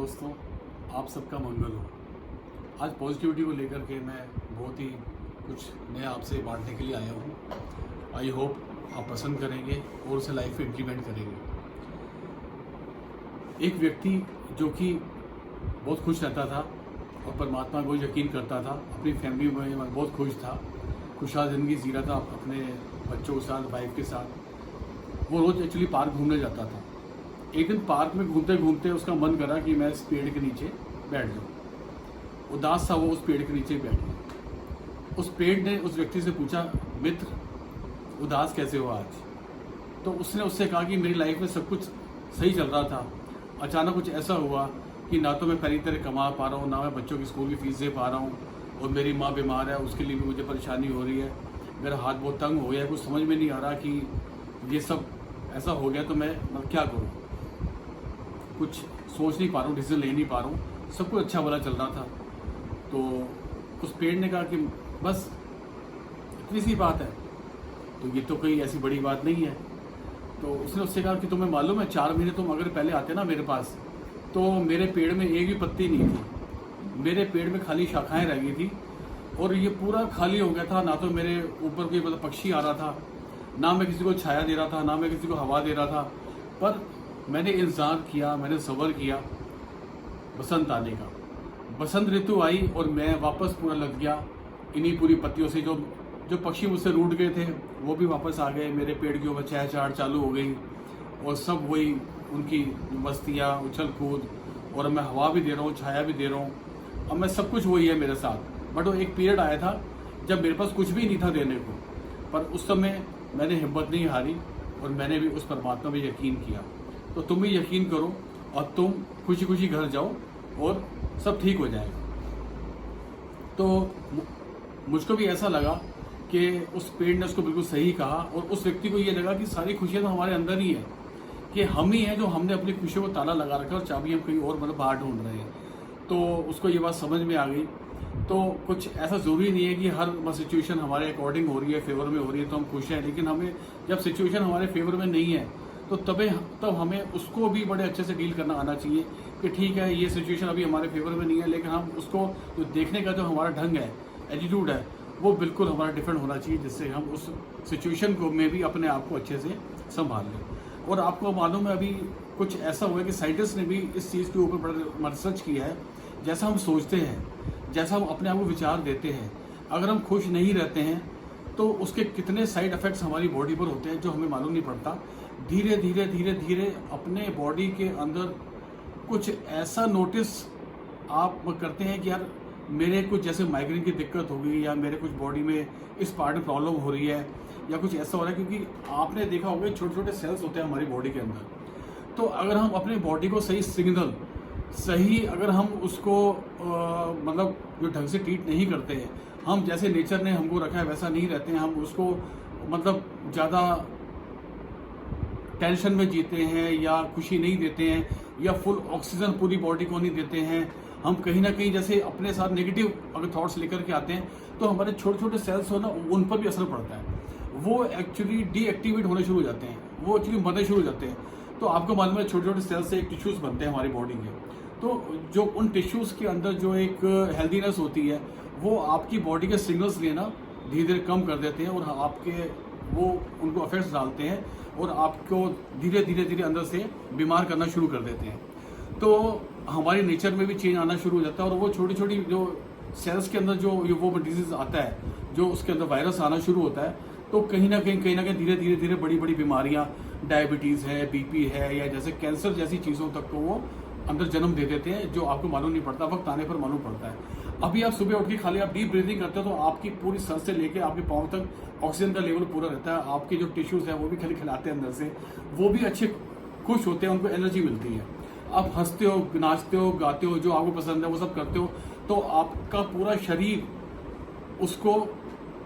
दोस्तों, आप सबका मंगल हो। आज पॉजिटिविटी को लेकर के मैं बहुत ही कुछ नया आपसे बांटने के लिए आया हूँ। आई होप आप पसंद करेंगे और उसे लाइफ में इम्प्लीमेंट करेंगे। एक व्यक्ति जो कि बहुत खुश रहता था और परमात्मा को यकीन करता था, अपनी फैमिली में बहुत खुश था, खुशहाल ज़िंदगी जी रहा था अपने बच्चों के साथ, वाइफ के साथ। वो रोज़ एक्चुअली पार्क घूमने जाता था। एक दिन पार्क में घूमते घूमते उसका मन करा कि मैं इस पेड़ के नीचे बैठ जाऊँ। उदास था वो, उस पेड़ के नीचे बैठ गया। उस पेड़ ने उस व्यक्ति से पूछा, मित्र उदास कैसे हो आज? तो उसने उससे कहा कि मेरी लाइफ में सब कुछ सही चल रहा था, अचानक कुछ ऐसा हुआ कि ना तो मैं पहली तरह कमा पा रहा हूँ, ना मैं बच्चों की स्कूल की फीस दे पा रहा हूँ, और मेरी माँ बीमार है, उसके लिए भी मुझे परेशानी हो रही है। मेरा हाथ बहुत तंग हो गया है, कुछ समझ में नहीं आ रहा कि ये सब ऐसा हो गया तो मैं क्या करूँ। कुछ सोच नहीं पा रहा हूँ, डिसीजन ले नहीं पा रहा हूँ। सब कुछ अच्छा भला चल रहा था। तो उस पेड़ ने कहा कि बस इतनी सी बात है, तो ये तो कोई ऐसी बड़ी बात नहीं है। तो उसने उससे कहा कि तुम्हें मालूम है 4 महीने तुम अगर पहले आते ना मेरे पास, तो मेरे पेड़ में एक भी पत्ती नहीं थी, मेरे पेड़ में खाली शाखाएं रह गई थी और ये पूरा खाली हो गया था। ना तो मेरे ऊपर कोई मतलब पक्षी आ रहा था, ना मैं किसी को छाया दे रहा था, ना मैं किसी को हवा दे रहा था। पर मैंने इंतज़ार किया, मैंने सब्र किया बसंत आने का। बसंत ऋतु आई और मैं वापस पूरा लग गया इन्हीं पूरी पत्तियों से। जो पक्षी मुझसे रूठ गए थे वो भी वापस आ गए, मेरे पेड़ की ऊपर चहचहाट चालू हो गई और सब वही उनकी मस्तियाँ, उछल कूद, और मैं हवा भी दे रहा हूँ, छाया भी दे रहा हूँ। अब मैं सब कुछ वही है मेरे साथ। बट वो एक पीरियड आया था जब मेरे पास कुछ भी नहीं था देने को, पर उस समय मैंने हिम्मत नहीं हारी और मैंने भी उस परमात्मा पे यकीन किया। तो तुम भी यकीन करो और तुम खुशी खुशी घर जाओ और सब ठीक हो जाएगा। तो मुझको भी ऐसा लगा कि उस पेड़ ने उसको बिल्कुल सही कहा, और उस व्यक्ति को ये लगा कि सारी खुशियाँ तो हमारे अंदर ही है, कि हम ही हैं जो हमने अपनी खुशियों को ताला लगा रखा है और चाबी हम कहीं और मतलब बाहर ढूंढ रहे हैं। तो उसको ये बात समझ में आ गई। तो कुछ ऐसा ज़रूरी नहीं है कि हर सिचुएशन हमारे अकॉर्डिंग हो रही है, फेवर में हो रही है तो हम खुश हैं। लेकिन हमें जब सिचुएशन हमारे फेवर में नहीं है तो तब हमें उसको भी बड़े अच्छे से डील करना आना चाहिए कि ठीक है, ये सिचुएशन अभी हमारे फेवर में नहीं है, लेकिन हम उसको जो देखने का जो हमारा ढंग है, एटीट्यूड है, वो बिल्कुल हमारा डिफरेंट होना चाहिए, जिससे हम उस सिचुएशन को में भी अपने आप को अच्छे से संभाल लें। और आपको मालूम है अभी कुछ ऐसा हुआ है कि साइंटिस्ट ने भी इस चीज़ के ऊपर बड़ा रिसर्च किया है। जैसा हम सोचते हैं, जैसा हम अपने आप को विचार देते हैं, अगर हम खुश नहीं रहते हैं तो उसके कितने साइड इफ़ेक्ट्स हमारी बॉडी पर होते हैं जो हमें मालूम नहीं पड़ता। धीरे धीरे धीरे धीरे अपने बॉडी के अंदर कुछ ऐसा नोटिस आप करते हैं कि यार मेरे कुछ जैसे माइग्रेन की दिक्कत हो गई, या मेरे कुछ बॉडी में इस पार्ट में प्रॉब्लम हो रही है, या कुछ ऐसा हो रहा है। क्योंकि आपने देखा होगा छोटे छोटे सेल्स होते हैं हमारी बॉडी के अंदर। तो अगर हम अपने बॉडी को सही सिग्नल, सही अगर हम उसको मतलब जो ढंग से ट्रीट नहीं करते हैं, हम जैसे नेचर ने हमको रखा है वैसा नहीं रहते हैं, हम उसको मतलब ज़्यादा टेंशन में जीते हैं या खुशी नहीं देते हैं, या फुल ऑक्सीजन पूरी बॉडी को नहीं देते हैं, हम कहीं ना कहीं जैसे अपने साथ नेगेटिव अगर थॉट्स लेकर के आते हैं, तो हमारे छोटे छोटे सेल्स हो ना, उन पर भी असर पड़ता है। वो एक्चुअली डीएक्टिवेट होने शुरू हो जाते हैं, वो एक्चुअली मरने शुरू हो जाते हैं। तो आपको मालूम है छोटे छोटे सेल्स से एक टिश्यूज़ बनते हैं हमारी बॉडी के। तो जो उन टिश्यूज़ के अंदर जो एक हेल्दीनेस होती है, वो आपकी बॉडी के सिग्नल्स लेना धीरे धीरे कम कर देते हैं, और आपके वो उनको अफेक्ट्स डालते हैं और आपको धीरे धीरे धीरे अंदर से बीमार करना शुरू कर देते हैं। तो हमारी नेचर में भी चेंज आना शुरू हो जाता है, और वो छोटी छोटी जो सेल्स के अंदर जो वो डिजीज आता है, जो उसके अंदर वायरस आना शुरू होता है, तो कहीं ना कहीं धीरे धीरे धीरे बड़ी बड़ी बीमारियाँ, डायबिटीज़ है, बीपी है, या जैसे कैंसर जैसी चीज़ों तक को वो अंदर जन्म दे देते हैं, जो आपको मालूम नहीं पड़ता, वक्त आने पर मालूम पड़ता है। अभी आप सुबह उठ के खाली आप डीप ब्रीदिंग करते हो तो आपकी पूरी सर से लेके आपके पाँव तक ऑक्सीजन का लेवल पूरा रहता है। आपके जो टिश्यूज़ हैं वो भी खिलाते हैं अंदर से, वो भी अच्छे खुश होते हैं, उनको एनर्जी मिलती है। आप हंसते हो, नाचते हो, गाते हो, जो आपको पसंद है वो सब करते हो, तो आपका पूरा शरीर उसको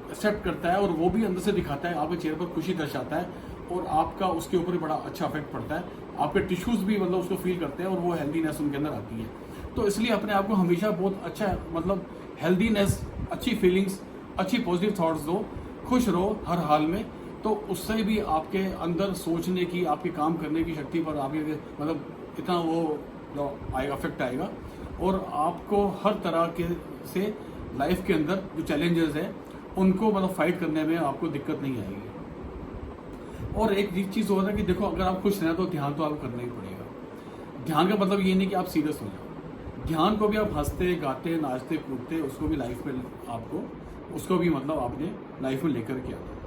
एक्सेप्ट करता है और वो भी अंदर से दिखाता है, आपके चेहरे पर खुशी दर्शाता है, और आपका उसके ऊपर भी बड़ा अच्छा इफेक्ट पड़ता है। आपके टिश्यूज़ भी मतलब उसको फील करते हैं और वो हेल्दीनेस उनके अंदर आती है। तो इसलिए अपने आप को हमेशा बहुत अच्छा मतलब हेल्दीनेस, अच्छी फीलिंग्स, अच्छी पॉजिटिव थॉट्स दो, खुश रहो हर हाल में। तो उससे भी आपके अंदर सोचने की, आपके काम करने की शक्ति पर आपके मतलब इतना वो आएगा, इफेक्ट आएगा और आपको हर तरह के से लाइफ के अंदर जो चैलेंजेस है उनको मतलब फाइट करने में आपको दिक्कत नहीं आएगी। और एक चीज़ होता है कि देखो, अगर आप खुश रहें तो ध्यान तो आपको करना ही पड़ेगा। ध्यान का मतलब ये नहीं कि आप सीरियस हो जाओ, ध्यान को भी आप हंसते गाते नाचते कूदते उसको भी लाइफ में आपको उसको भी मतलब आपने लाइफ में लेकर के आना।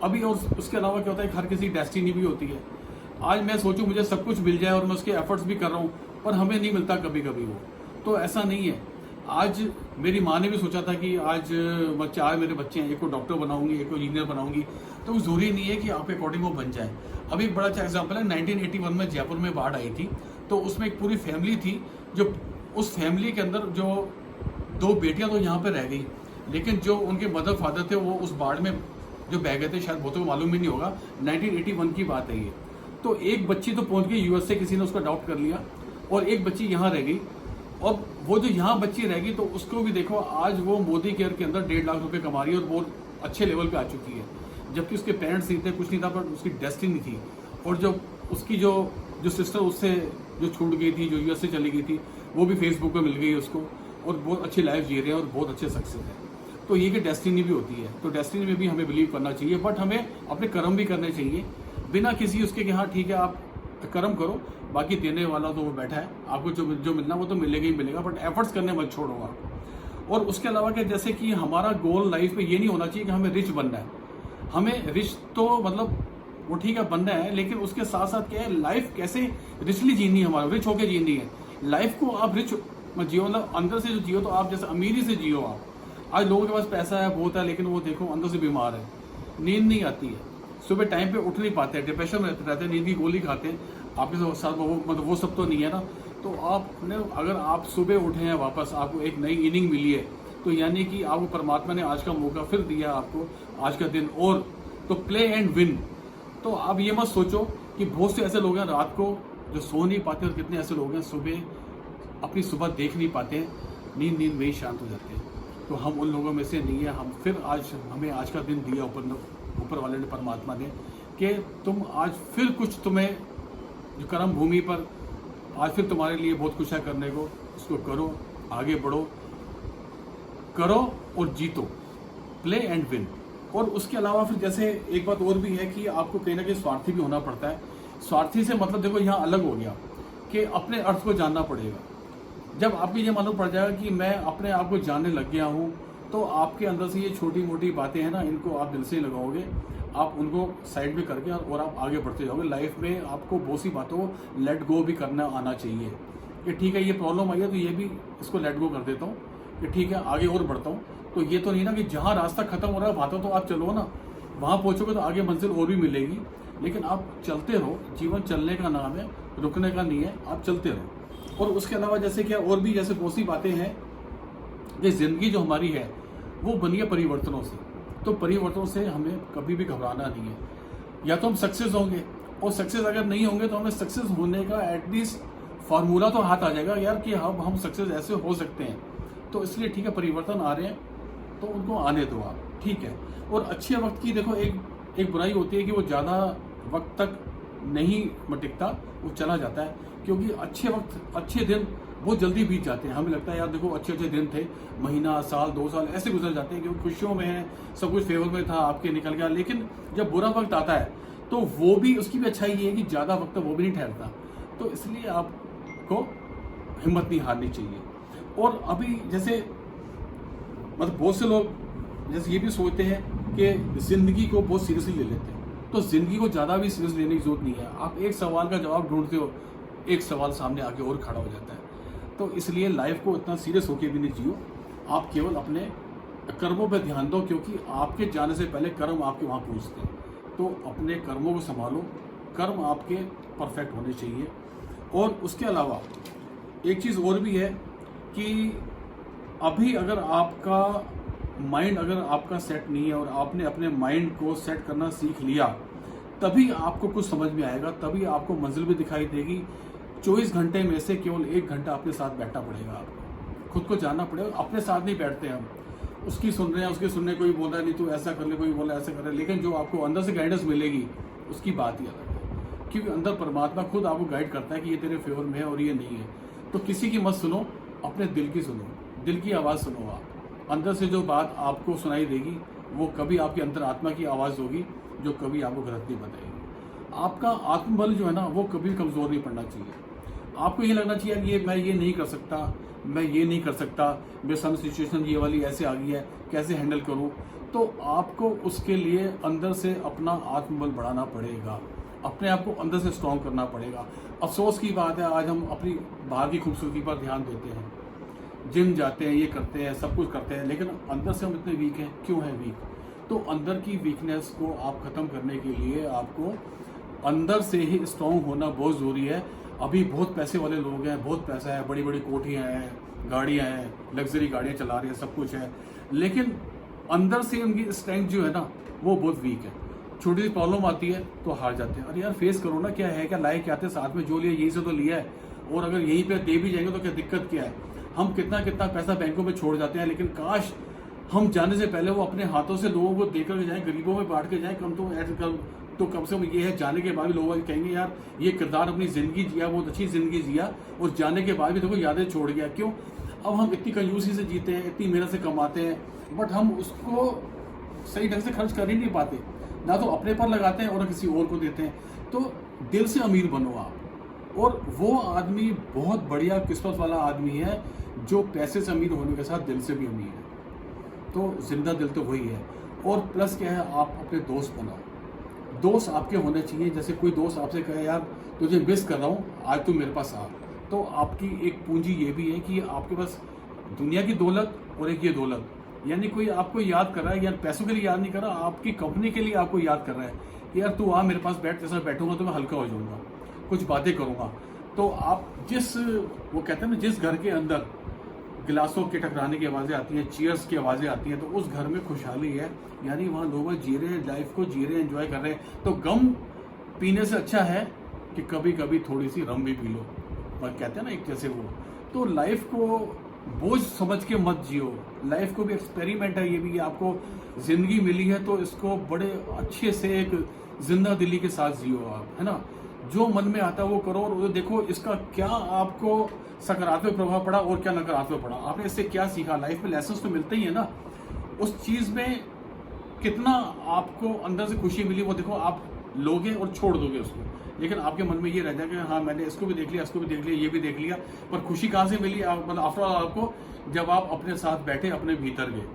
अभी और उसके अलावा क्या होता है, हर किसी की डेस्टिनी भी होती है। आज मैं सोचूं मुझे सब कुछ मिल जाए और मैं उसके एफर्ट्स भी कर रहा हूँ, पर हमें नहीं मिलता कभी कभी वो, तो ऐसा नहीं है। आज मेरी माँ ने भी सोचा था कि आज मेरे बच्चे हैं, एक को डॉक्टर बनाऊंगी, एक को इंजीनियर बनाऊंगी, तो जरूरी नहीं है कि आप अकॉर्डिंग वो बन जाए। अभी एक बड़ा अच्छा एग्जाम्पल है, 1981 में जयपुर में बाढ़ आई थी, तो उसमें एक पूरी फैमिली थी, जो उस फैमिली के अंदर जो 2 बेटियां तो यहाँ पे रह गई, लेकिन जो उनके मदर फादर थे वो उस बाढ़ में जो बह गए थे, शायद बहुतों को मालूम भी नहीं होगा, 1981 की बात है ये। तो एक बच्ची तो पहुंच गई यूएस से, किसी ने उसको अडॉप्ट कर लिया, और एक बच्ची यहाँ रह गई। और वो जो यहाँ बच्ची रह गई तो उसको भी देखो, आज वो मोदी केयर के अंदर 1.5 लाख रुपए कमा रही है और बहुत अच्छे लेवल पे आ चुकी है। जबकि उसके पेरेंट्स नहीं थे, कुछ नहीं था, पर उसकी डेस्टिनी थी। और जो उसकी जो सिस्टर उससे जो छूट गई थी, जो यूएस से चली गई थी, वो भी फेसबुक पे मिल गई उसको, और बहुत अच्छी लाइफ जी रहे हैं और बहुत अच्छे सक्सेस है। तो ये कि डेस्टिनी भी होती है, तो डेस्टिनी में भी हमें बिलीव करना चाहिए, बट हमें अपने कर्म भी करने चाहिए, बिना किसी उसके कि हाँ ठीक है आप कर्म करो, बाकी देने वाला तो वो बैठा है, आपको जो मिलना वो तो मिलेगा ही मिलेगा, बट एफर्ट्स करने मत छोड़ो आप। और उसके अलावा क्या, जैसे कि हमारा गोल लाइफ में ये नहीं होना चाहिए कि हमें रिच बनना है। हमें रिच तो मतलब वो ठीक है बनना है, लेकिन उसके साथ साथ क्या है, लाइफ कैसे रिचली जीनी है, हमारा रिच होकर जीनी है। लाइफ को आप रिच जियो, मतलब अंदर से जो जियो, तो आप जैसे अमीरी से जियो आप। आज लोगों के पास पैसा है, बहुत है, लेकिन वो देखो अंदर से बीमार है, नींद नहीं आती है, सुबह टाइम पे उठ नहीं पाते हैं, डिप्रेशन में रहते हैं, नींद की गोली खाते हैं। आपके साथ वो मतलब वो सब तो नहीं है ना। तो आपने अगर आप सुबह उठे हैं, वापस आपको एक नई इनिंग मिली है, तो यानी कि आपको परमात्मा ने आज का मौका फिर दिया आपको, आज का दिन, और तो प्ले एंड विन। तो आप ये मत सोचो कि बहुत से ऐसे लोग हैं रात को जो सो नहीं पाते, और कितने ऐसे लोग हैं सुबह अपनी सुबह देख नहीं पाते, नींद में ही शांत हो जाते हैं। तो हम उन लोगों में से नहीं है। हम फिर आज हमें आज का दिन दिया ऊपर वाले ने, परमात्मा ने, कि तुम आज फिर कुछ तुम्हें जो कर्म भूमि पर आज फिर तुम्हारे लिए बहुत कुछ है करने को, उसको करो, आगे बढ़ो, करो और जीतो, प्ले एंड विन। और उसके अलावा फिर जैसे एक बात और भी है कि आपको कहीं ना कहीं स्वार्थी भी होना पड़ता है। स्वार्थी से मतलब देखो यहाँ अलग हो गया कि अपने अर्थ को जानना पड़ेगा। जब आपको ये मालूम पड़ जाएगा कि मैं अपने आप को जानने लग गया हूँ, तो आपके अंदर से ये छोटी मोटी बातें हैं ना, इनको आप दिल से लगाओगे, आप उनको साइड में करके और आप आगे बढ़ते जाओगे। लाइफ में आपको बहुत सी बातों को लेट गो भी करना आना चाहिए कि ठीक है ये प्रॉब्लम आई है तो ये भी इसको लेट गो कर देता हूँ, कि ठीक है आगे और बढ़ता हूँ। तो ये तो नहीं ना कि जहाँ रास्ता खत्म हो रहा है वहाँ तो आप चलो ना, वहाँ पहुँचोगे तो आगे मंजिल और भी मिलेगी, लेकिन आप चलते रहो। जीवन चलने का नाम है, रुकने का नहीं है, आप चलते रहो। और उसके अलावा जैसे क्या और भी जैसे बहुत सी बातें हैं कि ज़िंदगी जो हमारी है वो बनी है परिवर्तनों से। तो परिवर्तनों से हमें कभी भी घबराना नहीं है। या तो हम सक्सेस होंगे, और सक्सेस अगर नहीं होंगे तो हमें सक्सेस होने का एटलीस्ट फार्मूला तो हाथ आ जाएगा यार कि हम सक्सेस ऐसे हो सकते हैं। तो इसलिए ठीक है, परिवर्तन आ रहे हैं तो उनको आने दो आप, ठीक है। और अच्छे वक्त की देखो एक बुराई होती है कि वो ज़्यादा वक्त तक नहीं टिकता, वो चला जाता है। क्योंकि अच्छे वक्त, अच्छे दिन बहुत जल्दी बीत जाते हैं। हमें लगता है यार देखो अच्छे दिन थे, महीना, साल, 2 साल ऐसे गुजर जाते हैं, क्योंकि खुशियों में है, सब कुछ फेवर में था, आपके निकल गया। लेकिन जब बुरा वक्त आता है तो वो भी, उसकी भी अच्छाई ये है कि ज़्यादा वक्त वो भी नहीं ठहरता। तो इसलिए आपको हिम्मत नहीं हारनी चाहिए। और अभी जैसे मतलब बहुत से लोग जैसे ये भी सोचते हैं कि ज़िंदगी को बहुत सीरियसली ले लेते हैं, तो ज़िंदगी को ज़्यादा भी सीरियस लेने की जरूरत नहीं है। आप एक सवाल का जवाब ढूंढते हो, एक सवाल सामने आके और खड़ा हो जाता है। तो इसलिए लाइफ को इतना सीरियस होके भी नहीं जियो, आप केवल अपने कर्मों पर ध्यान दो, क्योंकि आपके जाने से पहले कर्म आपके वहाँ पहुँचते हैं। तो अपने कर्मों को संभालो, कर्म आपके परफेक्ट होने चाहिए। और उसके अलावा एक चीज़ और भी है कि अभी अगर आपका माइंड अगर आपका सेट नहीं है और आपने अपने माइंड को सेट करना सीख लिया, तभी आपको कुछ समझ में आएगा, तभी आपको मंजिल भी दिखाई देगी। 24 घंटे में से केवल 1 घंटा अपने साथ बैठना पड़ेगा, आपको खुद को जानना पड़ेगा। अपने साथ नहीं बैठते हम, उसकी सुन रहे हैं, उसके सुनने कोई बोल रहा है नहीं तू ऐसा कर ले, कोई बोला ऐसा कर ले, लेकिन जो आपको अंदर से गाइडेंस मिलेगी उसकी बात ही अलग है। क्योंकि अंदर परमात्मा खुद आपको गाइड करता है कि ये तेरे फेवर में है और ये नहीं है। तो किसी की मत सुनो, अपने दिल की सुनो, दिल की आवाज़ सुनो। आप अंदर से जो बात आपको सुनाई देगी वो कभी आपकी अंतरात्मा की आवाज़ होगी, जो कभी आपको गलत नहीं बताएगी। आपका आत्मबल जो है ना वो कभी कमज़ोर नहीं पड़ना चाहिए। आपको ये लगना चाहिए ये मैं ये नहीं कर सकता, मैं ये नहीं कर सकता, मेरे सामने सिचुएशन ये वाली ऐसे आ गई है, कैसे हैंडल करूं। तो आपको उसके लिए अंदर से अपना आत्मबल बढ़ाना पड़ेगा, अपने आप को अंदर से स्ट्रॉन्ग करना पड़ेगा। अफसोस की बात है आज हम अपनी बाहर की खूबसूरती पर ध्यान देते हैं, जिम जाते हैं, ये करते हैं, सब कुछ करते हैं, लेकिन अंदर से हम इतने वीक हैं। क्यों है वीक? तो अंदर की वीकनेस को आप ख़त्म करने के लिए आपको अंदर से ही स्ट्रॉन्ग होना बहुत ज़रूरी है। अभी बहुत पैसे वाले लोग हैं, बहुत पैसा है, बड़ी बड़ी कोठियाँ हैं, गाड़ियाँ हैं, लग्जरी गाड़ियाँ चला रहे हैं, सब कुछ है, लेकिन अंदर से उनकी स्ट्रेंथ जो है ना वो बहुत वीक है। छोटी सी प्रॉब्लम आती है तो हार जाते हैं। अरे यार फेस करो ना, क्या है, क्या लाए क्या आते, साथ में जो लिया यही से तो लिया है, और अगर यहीं पे दे भी जाएंगे तो क्या दिक्कत क्या है। हम कितना कितना पैसा बैंकों में छोड़ जाते हैं, लेकिन काश हम जाने से पहले वो अपने हाथों से लोगों को देकर के जाएं, गरीबों में बांट के जाएं। तो कम से कम ये है, जाने के बाद भी लोग कहेंगे यार ये किरदार अपनी ज़िंदगी जिया, बहुत अच्छी ज़िंदगी जिया, और जाने के बाद भी देखो यादें छोड़ गया। क्यों? अब हम इतनी कंजूसी से जीते हैं, इतनी मेहनत से कमाते हैं, बट हम उसको सही ढंग से खर्च कर ही नहीं पाते, ना तो अपने पर लगाते हैं और किसी और को देते हैं। तो दिल से अमीर बनो आप। और वो आदमी बहुत बढ़िया किस्मत वाला आदमी है जो पैसे से अमीर होने के साथ दिल से भी अमीर है। तो जिंदा दिल तो वही है। और प्लस क्या है, आप अपने दोस्त बनाओ। दोस्त आपके होने चाहिए। जैसे कोई दोस्त आपसे कहे यार तुझे मिस कर रहा हूँ, आज तू मेरे पास आ, तो आपकी एक पूंजी ये भी है कि आपके पास दुनिया की दौलत और एक ये दौलत, यानी कोई आपको याद कर रहा है, यार पैसों के लिए याद नहीं कर रहा, आपकी कंपनी के लिए आपको याद कर रहा है कि यार तू आ मेरे पास बैठ, जैसा बैठूंगा तो मैं हल्का हो जाऊंगा, कुछ बातें करूंगा। तो आप जिस, वो कहते हैं ना, जिस घर के अंदर गिलासों के टकराने की आवाज़ें आती हैं, चीयर्स की आवाज़ें आती हैं, तो उस घर में खुशहाली है, यानी वहाँ लोग जी रहे हैं, लाइफ को जी रहे हैं, एंजॉय कर रहे हैं। तो गम पीने से अच्छा है कि कभी कभी थोड़ी सी रम भी पी लो, पर कहते हैं ना एक जैसे वो। तो लाइफ को बोझ समझ के मत जियो, लाइफ को भी एक्सपेरिमेंट है ये भी। आपको ज़िंदगी मिली है तो इसको बड़े अच्छे से एक जिंदा दिली के साथ जियो आप, है ना। जो मन में आता है वो करो, और देखो इसका क्या आपको सकारात्मक प्रभाव पड़ा और क्या नकारात्मक पड़ा, आपने इससे क्या सीखा। लाइफ में लेसन्स तो मिलते ही है ना, उस चीज़ में कितना आपको अंदर से खुशी मिली वो देखो, आप लोगे और छोड़ दोगे उसको। लेकिन आपके मन में ये रह जाएगा हाँ मैंने इसको भी देख लिया, इसको भी देख लिया, ये भी देख लिया, पर खुशी कहाँ से मिली मतलब आफ्टर ऑल आपको, जब आप अपने साथ बैठे, अपने भीतर गए।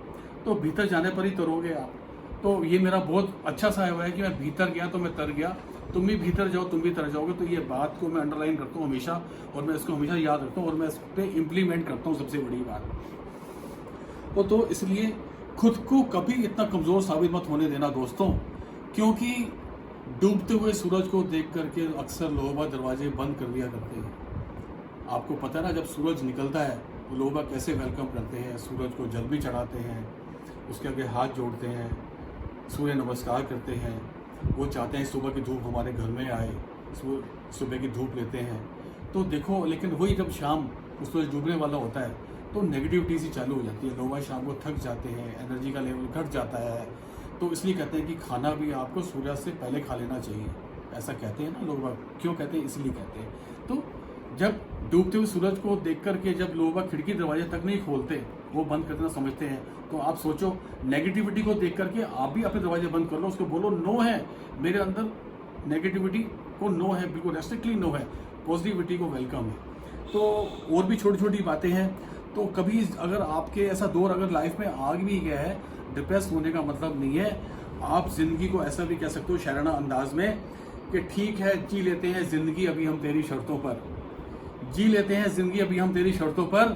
तो भीतर जाने पर ही तरोगे आप। तो ये मेरा बहुत अच्छा सा हुआ है कि मैं भीतर गया तो मैं तर गया। तुम भी भीतर जाओ, तुम भी तर जाओगे। तो ये बात को मैं अंडरलाइन करता हूँ हमेशा, और मैं इसको हमेशा याद रखता हूँ, और मैं इस पर इम्प्लीमेंट करता हूँ, सबसे बड़ी बात। तो इसलिए खुद को कभी इतना कमज़ोर साबित मत होने देना दोस्तों, क्योंकि डूबते हुए सूरज को देख करके अक्सर लोग दरवाजे बंद कर दिया करते हैं। आपको पता है ना, जब सूरज निकलता है तो लोग कैसे वेलकम करते हैं, सूरज को जल भी चढ़ाते हैं, उसके आगे हाथ जोड़ते हैं, सूर्य नमस्कार करते हैं। वो चाहते हैं सुबह की धूप हमारे घर में आए, सुबह की धूप लेते हैं। तो देखो, लेकिन वही जब शाम सूरज डूबने वाला होता है तो नेगेटिविटी सी चालू हो जाती है। लोग शाम को थक जाते हैं, एनर्जी का लेवल घट जाता है। तो इसलिए कहते हैं कि खाना भी आपको सूर्यास्त से पहले खा लेना चाहिए, ऐसा कहते हैं ना लोग। क्यों कहते हैं? इसलिए कहते हैं। तो जब डूबते हुए सूरज को देख करके जब लोग खिड़की दरवाजे तक नहीं खोलते, वो बंद करना समझते हैं, तो आप सोचो नेगेटिविटी को देख करके आप भी अपने दरवाजे बंद कर लो, उसको बोलो नो है मेरे अंदर, नेगेटिविटी को नो है, बिल्कुल रेस्ट्रिक्टली नो है, पॉजिटिविटी को वेलकम है। तो और भी छोटी छोटी बातें हैं। तो कभी अगर आपके ऐसा दौर अगर लाइफ में आ भी गया है, डिप्रेस होने का मतलब नहीं है। आप जिंदगी को ऐसा भी कह सकते हो शायराना अंदाज में कि ठीक है, जी लेते हैं जिंदगी अभी हम तेरी शर्तों पर, जी लेते हैं जिंदगी अभी हम तेरी शर्तों पर,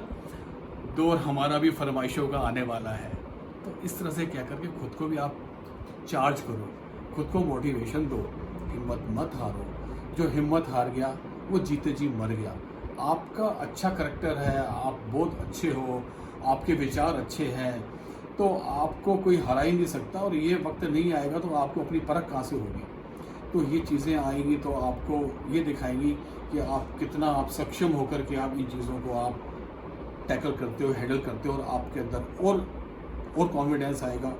दौर हमारा भी फरमाइशों का आने वाला है। तो इस तरह से क्या करके खुद को भी आप चार्ज करो, खुद को मोटिवेशन दो, हिम्मत मत हारो। जो हिम्मत हार गया वो जीते जी मर गया। आपका अच्छा करैक्टर है, आप बहुत अच्छे हो, आपके विचार अच्छे हैं, तो आपको कोई हरा ही नहीं सकता। और ये वक्त नहीं आएगा तो आपको अपनी परख कहाँ से होगी। तो ये चीज़ें आएंगी तो आपको ये दिखाएंगी कि आप कितना आप सक्षम होकर के आप इन चीज़ों को आप टैकल करते हो, हैंडल करते हो, और आपके अंदर और कॉन्फिडेंस आएगा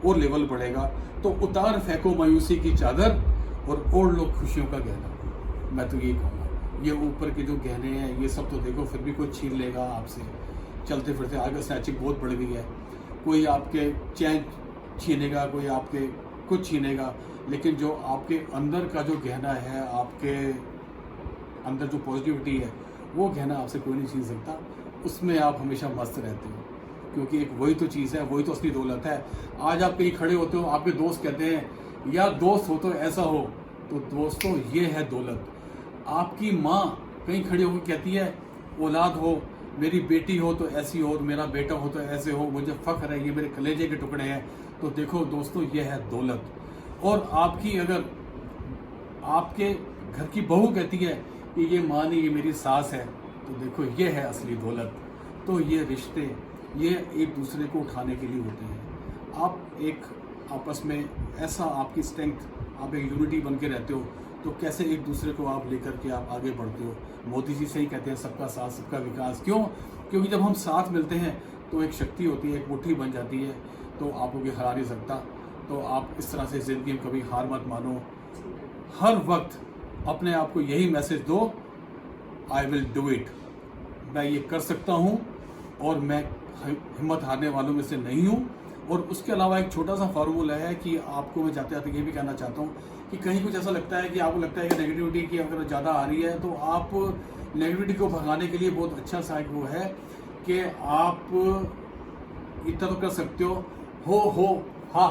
और लेवल बढ़ेगा। तो उतार फेंको मायूसी की चादर और ओढ़ लो खुशियों का गहना। मैं तो यही कहूँगा। ये ऊपर के जो गहने हैं ये सब तो देखो फिर भी कोई छीन लेगा आपसे, चलते फिरते आगे स्नैचिंग बहुत बढ़ गई है, कोई आपके चैन छीनेगा, कोई आपके कुछ छीनेगा, लेकिन जो आपके अंदर का जो गहना है, आपके अंदर जो पॉजिटिविटी है, वो गहना आपसे कोई नहीं छीन सकता, उसमें आप हमेशा मस्त रहते हो, क्योंकि एक वही तो चीज़ है, वही तो असली दौलत है। आज आप कहीं खड़े होते हो, आपके दोस्त कहते हैं यार दोस्त हो तो ऐसा हो, तो दोस्तों ये है दौलत। आपकी माँ कहीं खड़ी होकर कहती है औलाद हो, मेरी बेटी हो तो ऐसी हो, मेरा बेटा हो तो ऐसे हो, मुझे फख्र है, ये मेरे कलेजे के टुकड़े हैं, तो देखो दोस्तों ये है दौलत। और आपकी अगर आपके घर की बहू कहती है कि ये माँ नहीं, ये मेरी सास है, तो देखो ये है असली दौलत। तो ये रिश्ते ये एक दूसरे को उठाने के लिए होते हैं। आप एक आपस में ऐसा आपकी स्ट्रेंथ, आप एक यूनिटी बन के रहते हो, तो कैसे एक दूसरे को आप लेकर के आप आगे बढ़ते हो। मोदी जी सही कहते हैं सबका साथ सबका विकास। क्यों? क्योंकि जब हम साथ मिलते हैं तो एक शक्ति होती है, एक मुट्ठी बन जाती है, तो आपको कोई हरा नहीं सकता। तो आप इस तरह से ज़िंदगी में कभी हार मत मानो, हर वक्त अपने आप को यही मैसेज दो, आई विल डू इट, मैं ये कर सकता हूँ और मैं हिम्मत हारने वालों में से नहीं हूँ। और उसके अलावा एक छोटा सा फार्मूला है कि आपको मैं जाते जाते ये भी कहना चाहता हूँ कि कहीं कुछ ऐसा लगता है कि आपको लगता है कि नेगेटिविटी की अगर ज़्यादा आ रही है, तो आप नेगेटिविटी को भगाने के लिए बहुत अच्छा सा वो है कि आप इतना तो कर सकते हो हा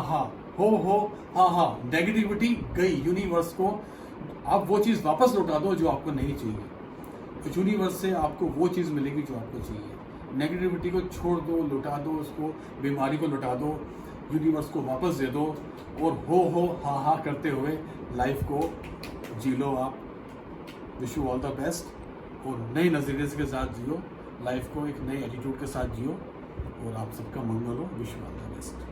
हा, नेगेटिविटी गई, यूनिवर्स को आप वो चीज़ वापस लौटा दो जो आपको नहीं चाहिए। यूनिवर्स से आपको वो चीज़ मिलेगी जो आपको चाहिए। नेगेटिविटी को छोड़ दो, लुटा दो उसको, बीमारी को लुटा दो, यूनिवर्स को वापस दे दो, और हो हा करते हुए लाइफ को जी लो आप। Wish you all the best, और नए नज़रिए के साथ जियो लाइफ को, एक नए एटीट्यूड के साथ जियो, और आप सबका मंगल हो। Wish you all the best.